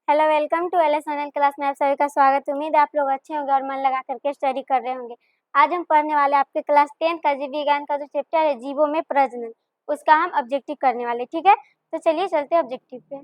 Hello, welcome to LS online class में आप सभी का स्वागत। उम्मीद है आप लोग अच्छे होंगे और मन लगा करके स्टडी कर रहे होंगे। आज हम पढ़ने वाले आपके क्लास 10 का जीव विज्ञान का जो चैप्टर है जीवों में प्रजनन, उसका हम ऑब्जेक्टिव करने वाले। ठीक है, तो चलिए चलते हैं ऑब्जेक्टिव पे।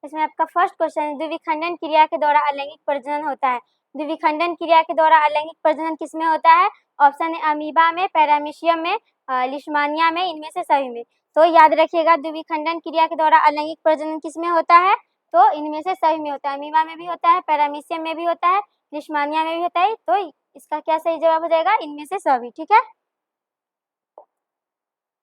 इसमें आपका फर्स्ट क्वेश्चन है, द्विविखंडन क्रिया के द्वारा अलैंगिक प्रजनन होता है। द्विविखंडन क्रिया के द्वारा अलैंगिक प्रजनन किसमें होता है? ऑप्शन है अमीबा में, पैरामीशियम में, लिशमानिया में, इनमें से सभी में। तो याद रखिएगा, द्विविखंडन क्रिया के द्वारा अलैंगिक प्रजनन किसमें होता है? तो इनमें से सभी में होता है। अमीबा में भी होता है, पैरामीशियम में भी होता है, लिशमानिया में भी होता है। तो इसका क्या सही जवाब हो जाएगा? इनमें से सभी। ठीक है,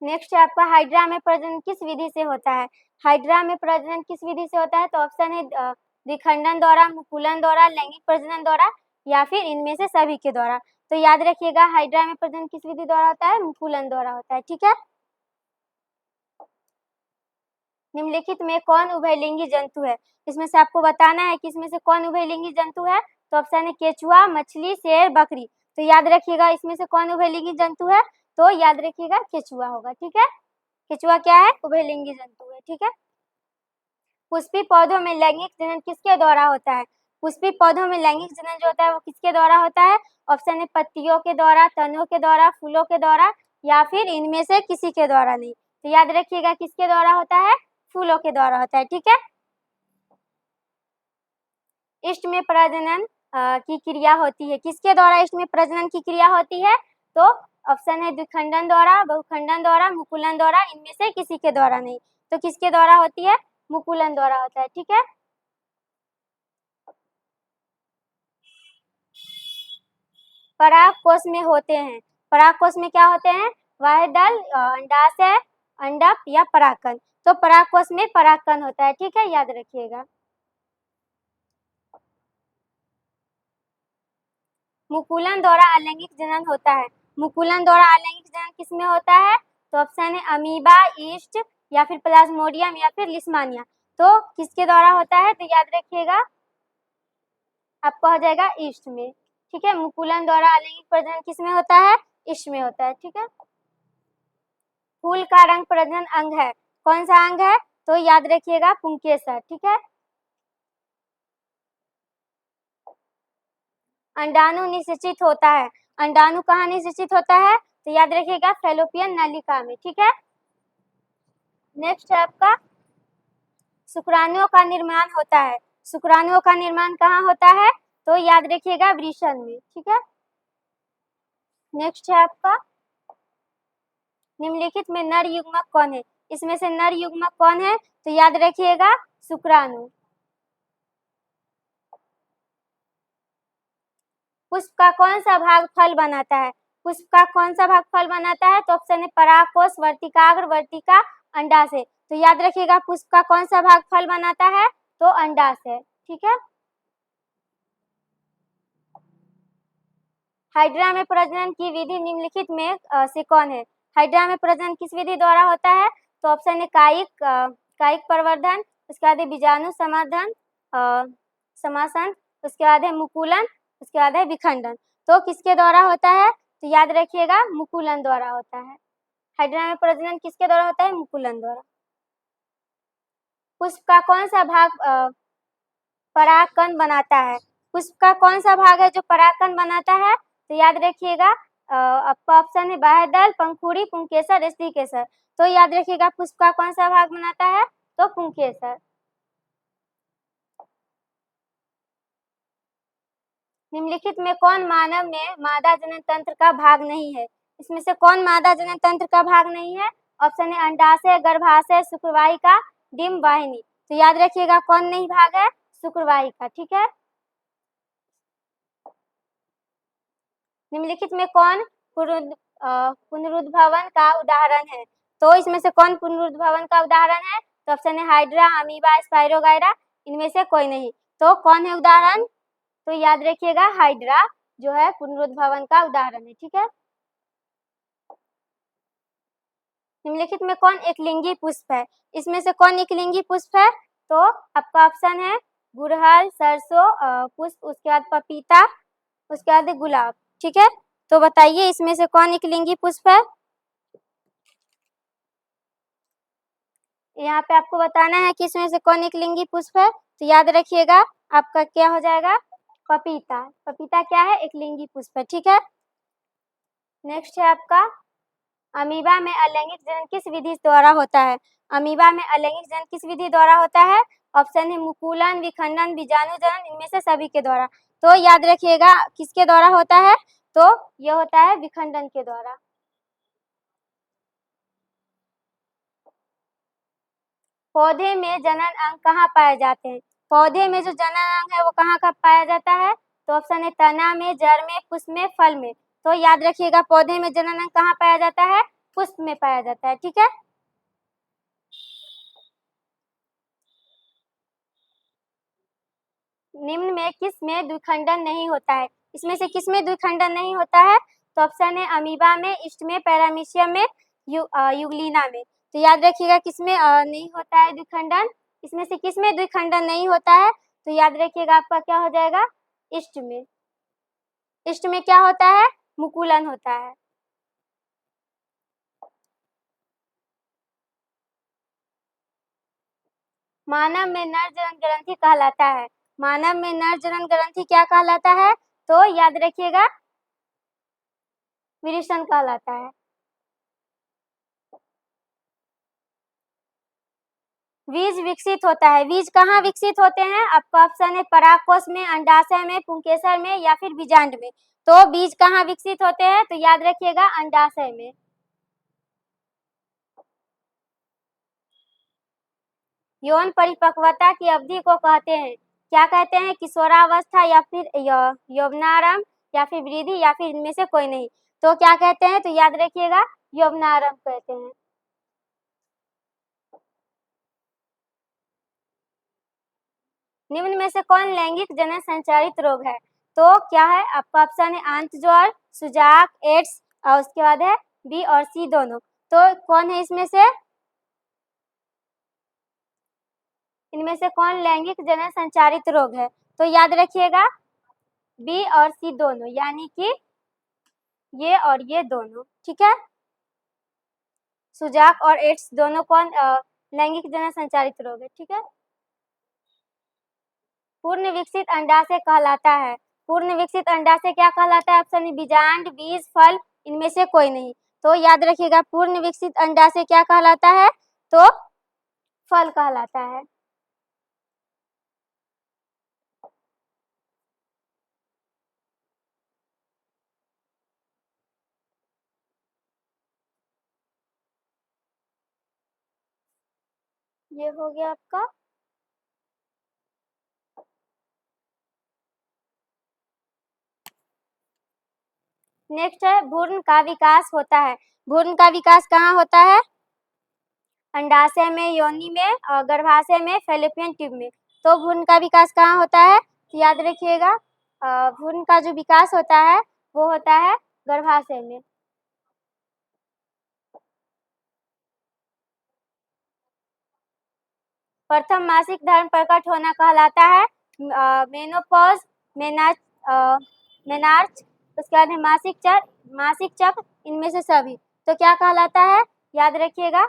नेक्स्ट है आपका हाइड्रा में प्रजनन किस विधि से होता है? हाइड्रा में प्रजनन किस विधि से होता है? तो ऑप्शन है द्विखंडन द्वारा, मुकुलन द्वारा, लैंगिक प्रजनन द्वारा, या फिर इनमें से सभी के द्वारा। तो याद रखिएगा, हाइड्रा में प्रजनन किस विधि द्वारा होता है? मुकुलन द्वारा होता है। ठीक है, निम्नलिखित में कौन उभयलिंगी जंतु है? इसमें से आपको बताना है कि इसमें से कौन उभयलिंगी जंतु है। तो ऑप्शन है केचुआ, मछली, शेर, बकरी। तो याद रखिएगा, इसमें से कौन उभयलिंगी जंतु है? तो याद रखिएगा केचुआ होगा। ठीक है, केचुआ क्या है? उभयलिंगी जंतु है। ठीक है, पुष्पी पौधों में लैंगिक जनन किसके द्वारा होता है? पुष्पी पौधों में लैंगिक जनन जो होता है वो किसके द्वारा होता है? ऑप्शन है पत्तियों के द्वारा, तनों के द्वारा, फूलों के द्वारा, या फिर इनमें से किसी के द्वारा नहीं। तो याद रखिएगा, किसके द्वारा होता है? फूलों के द्वारा होता है। ठीक है, इष्ट में प्रजनन की क्रिया होती है। किसके द्वारा इष्ट में प्रजनन की क्रिया होती है? तो ऑप्शन है द्विखंडन द्वारा, बहुखंडन द्वारा, मुकुलन द्वारा, इनमें से किसी के द्वारा नहीं। तो किसके द्वारा होती है? मुकुलन द्वारा होता है। ठीक है, पराग कोश में होते हैं। पराग कोश में क्या होते हैं? वायदल, अंडाशय, अंडक या परागकण। तो पराग कोश में परागकण होता है। ठीक है, याद रखिएगा। मुकुलन द्वारा अलैंगिक जनन होता है। मुकुलन द्वारा अलैंगिक जनन किसमें होता है? तो ऑप्शन है अमीबा, ईस्ट, या फिर प्लाज्मोडियम, या फिर लिस्मानिया। तो किसके द्वारा होता है? तो याद रखिएगा, आपका हो जाएगा ईस्ट में। ठीक है, मुकुलन द्वारा अलैंगिक प्रजनन किसमें होता है? ईस्ट में होता है। ठीक है, फूल का रंग प्रजनन अंग है। कौन सा अंग है? तो याद रखिएगा पुंकेसर। ठीक है, अंडाणु निषेचित होता है। अंडाणु कहाँ निषेचित होता है? तो याद रखिएगा फैलोपियन नलिका में। ठीक है, नेक्स्ट है आपका शुक्राणुओं का निर्माण होता है। शुक्राणुओं का निर्माण कहाँ होता है? तो याद रखिएगा वृषण में। ठीक है, नेक्स्ट है आपका निम्नलिखित में नर युग्मक कौन है? इसमें से नर युग्मक कौन है? तो याद रखिएगा शुक्राणु। पुष्प का कौन सा भाग फल बनाता है? पुष्प का कौन सा भाग फल बनाता है? तो ऑप्शन है परागकोश, वर्तिकाग्र, वर्तिका, अंडाशय। तो याद रखिएगा, पुष्प का कौन सा भाग फल बनाता है? तो अंडाशय। ठीक है, हाइड्रा में प्रजनन की विधि निम्नलिखित में से कौन है? हाइड्रा में प्रजनन किस विधि द्वारा होता है? तो ऑप्शन है कायिक प्रवर्धन, उसके बाद है बीजाणु संवर्धन, समासन, उसके बाद है मुकुलन, उसके बाद है विखंडन। तो किसके द्वारा होता है? तो याद रखिएगा मुकुलन द्वारा होता है। हाइड्रा में प्रजनन किसके द्वारा होता है? मुकुलन द्वारा। पुष्प का कौन सा भाग परागकण बनाता है? पुष्प का कौन सा भाग है जो परागकण बनाता है? तो याद रखिएगा, आपका ऑप्शन है बाह्यदल, पंखुड़ी, पुंकेसर, स्त्रीकेसर। तो याद रखिएगा, पुष्प का कौन सा भाग बनाता है? तो पुंकेसर। निम्नलिखित में कौन मानव में मादा जनन तंत्र का भाग नहीं है? इसमें से कौन मादा जनन तंत्र का भाग नहीं है? ऑप्शन है अंडाशय, गर्भाशय, शुक्रवाहिका, डिंब वाहिनी। तो याद रखिएगा, कौन नहीं भाग है? शुक्रवाहिका। ठीक है, निम्नलिखित में कौन पुनरुद्भवन का उदाहरण है? तो इसमें से कौन पुनरुद्भवन का उदाहरण है? तो ऑप्शन है हाइड्रा, अमीबा, स्पाइरोगाइरा, इनमें से कोई नहीं। तो कौन है उदाहरण? तो याद रखिएगा हाइड्रा जो है पुनरुद्भवन का उदाहरण है। ठीक है, निम्नलिखित में कौन एकलिंगी पुष्प है? इसमें से कौन एकलिंगी पुष्प है? तो आपका ऑप्शन है गुड़हल, सरसों, पुष्प, उसके बाद पपीता, उसके बाद गुलाब। ठीक है, तो बताइए इसमें से कौन एकलिंगी पुष्प है? यहाँ पे आपको बताना है कि इसमें से कौन एक लिंगी पुष्प है, तो याद रखिएगा आपका क्या हो जाएगा, पपीता। पपीता क्या है, एक लिंगी पुष्प है, ठीक है। नेक्स्ट है आपका अमीबा में अलैंगिक जनन किस विधि द्वारा होता है। अमीबा में अलैंगिक जनन किस विधि द्वारा होता है। ऑप्शन है मुकुलन, विखंडन, बीजाणु जनन, इनमें से सभी के द्वारा। तो याद रखिएगा किसके द्वारा होता है, तो यह होता है विखंडन के द्वारा। पौधे में जनन अंग कहाँ पाए जाते हैं। पौधे में जो जनन अंग है वो कहाँ का पाया जाता है, तो ऑप्शन है तना में, जड़ में, पुष्प में, फल में। तो याद रखिएगा पौधे में जनन अंग कहाँ पाया जाता है, पुष्प में पाया जाता है, ठीक है। निम्न में किस में द्विखंडन नहीं होता है। इसमें से किस में द्विखंडन नहीं होता है, तो ऑप्शन है अमीबा में, ईस्ट में, पैरामीशियम में, यूग्लिना में। तो याद रखिएगा किसमें नहीं होता है द्विखंडन। इसमें से किसमें द्विखंडन नहीं होता है, तो याद रखिएगा आपका क्या हो जाएगा, ईस्ट में। ईस्ट में क्या होता है, मुकुलन होता है। मानव में नर जनन ग्रंथि कहलाता है। मानव में नर जनन ग्रंथि क्या कहलाता है, तो याद रखिएगा विरिशन कहलाता है। बीज विकसित होता है। बीज कहाँ विकसित होते हैं, आपका ऑप्शन है परागकोश में, अंडाशय में, पुंकेसर में या फिर बीजांड में। तो बीज कहाँ विकसित होते हैं, तो याद रखिएगा अंडाशय में। यौन परिपक्वता की अवधि को कहते हैं, क्या कहते हैं, किशोरावस्था या फिर यौवनारंभ या फिर वृद्धि या फिर इनमें से कोई नहीं। तो क्या कहते हैं, तो याद रखिएगा यौवनारंभ कहते हैं। निम्न में से कौन लैंगिक जनन संचारित रोग है, तो क्या है आपका ऑप्शन है आंतज्वर, सुजाक, एड्स और उसके बाद है बी और सी दोनों। तो कौन है इसमें से, इनमें से कौन लैंगिक जनन संचारित रोग है, तो याद रखिएगा बी और सी दोनों, यानी कि ये और ये दोनों, ठीक है। सुजाक और एड्स दोनों कौन लैंगिक जनन संचारित रोग है, ठीक है। पूर्ण विकसित अंडाशय कहलाता है। पूर्ण विकसित अंडाशय क्या कहलाता है, ऑप्शन बीजांड, बीज, फल, इनमें से कोई नहीं। तो याद रखिएगा पूर्ण विकसित अंडाशय क्या कहलाता है, तो फल कहलाता है। ये हो गया आपका। नेक्स्ट है भ्रूण का विकास होता है। भ्रूण का विकास कहाँ होता है, अंडाशय में, योनि में, गर्भाशय में, फैलोपियन ट्यूब में। तो भ्रूण का विकास कहाँ होता है, तो याद रखिएगा भ्रूण का जो विकास होता है वो होता है गर्भाशय में। प्रथम मासिक धर्म प्रकट होना कहलाता है मेनोपॉज, मेनार्च, उसके बाद मासिक चक्र, इनमें से सभी। तो क्या कहलाता है, याद रखिएगा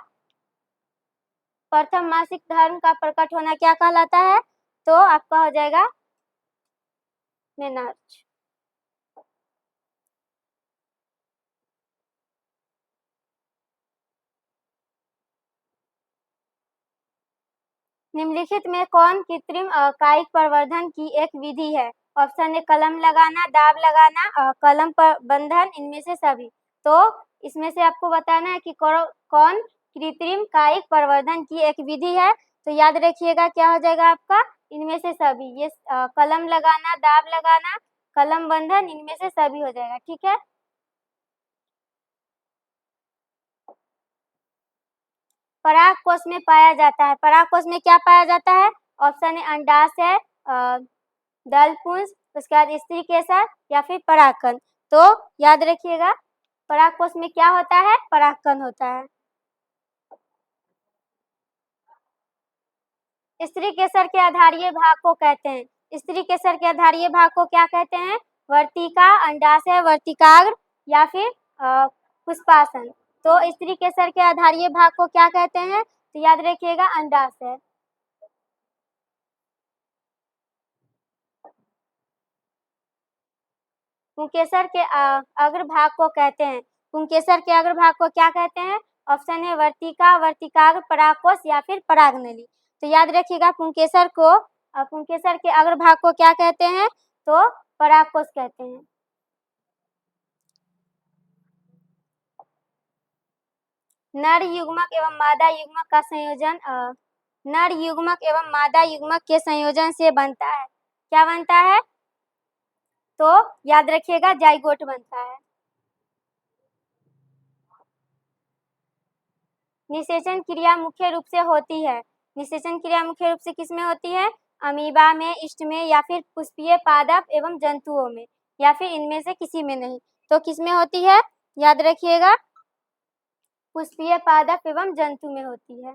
प्रथम मासिक धर्म का प्रकट होना क्या कहलाता है, तो आपका हो जाएगा मेनार्च। निम्नलिखित में कौन कृत्रिम कायिक प्रवर्धन की एक विधि है। ऑप्शन है कलम लगाना, दाब लगाना, कलम पर बंधन, इनमें से सभी। तो इसमें से आपको बताना है कि कौन कृत्रिम कायिक प्रवर्धन की एक विधि है, तो याद रखिएगा क्या हो जाएगा आपका, इनमें से सभी। ये कलम लगाना, दाब लगाना, कलम बंधन, इनमें से सभी हो जाएगा, ठीक है। परागकोश में पाया जाता है। परागकोश में क्या पाया जाता है, ऑप्शन है अंडाशय, दलपुंज, उसके बाद स्त्री केसर या फिर परागकण। तो याद रखिएगा परागकोश में क्या होता है, परागकण होता है। स्त्री केसर के आधारीय भाग को कहते हैं, स्त्री केसर के आधारीय भाग को क्या कहते हैं, वर्तिका, अंडाशय, वर्तिकाग्र या फिर पुष्पासन। तो स्त्री केसर के आधारीय भाग को क्या कहते हैं, तो याद रखिएगा अंडाशय। पुंकेसर के अग्रभाग को कहते हैं, पुंकेसर के अग्रभाग को क्या कहते हैं? ऑप्शन है वर्तिका, वर्तिकाग्र, परागकोश या फिर परागनली। तो याद रखिएगा पुंकेसर के अग्रभाग को क्या कहते हैं? तो परागकोश कहते हैं। नर युग्मक एवं मादा युग्मक का संयोजन नर युग्मक एवं मादा युग्मक के संयोजन से बनता है। क्या बनता है? तो याद रखिएगा जाइगोट बनता है। निषेचन क्रिया मुख्य रूप से होती है। निषेचन क्रिया मुख्य रूप से किसमें होती है? अमीबा में, इष्ट में या फिर पुष्पीय पादप एवं जंतुओं में, या फिर इनमें से किसी में नहीं। तो किसमें होती है? याद रखिएगा पुष्पीय पादप एवं जंतु में होती है।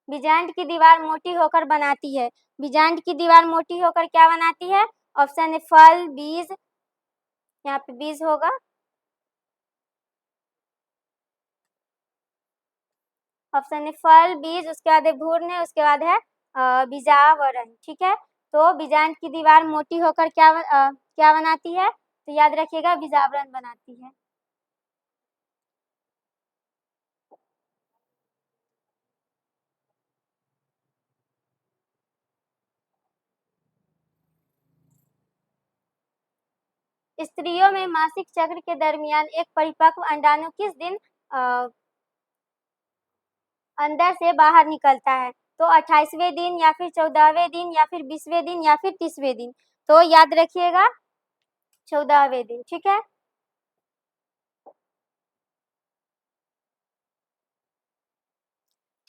बीजांड की दीवार मोटी होकर बनाती है। बीजांड की दीवार मोटी होकर क्या बनाती है? ऑप्शन है फल, बीज, यहाँ पे बीज होगा, ऑप्शन है फल, बीज, उसके बाद है भ्रूण, उसके बाद है बीजावरण। ठीक है, तो बीजांड की दीवार मोटी होकर क्या बनाती है? तो याद रखिएगा बीजावरण बनाती है। स्त्रियों में मासिक चक्र के दरमियान एक परिपक्व अंडाणु किस दिन अंदर से बाहर निकलता है? तो 28वें दिन या फिर 14वें दिन या फिर 20वें दिन या फिर 30वें दिन। तो याद रखिएगा 14वें दिन। ठीक है,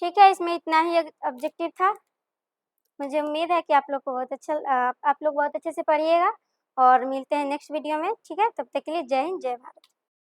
ठीक है, इसमें इतना ही ऑब्जेक्टिव था। मुझे उम्मीद है कि आप लोग बहुत अच्छे से पढ़िएगा और मिलते हैं नेक्स्ट वीडियो में। ठीक है, तब तक के लिए जय हिंद, जय भारत।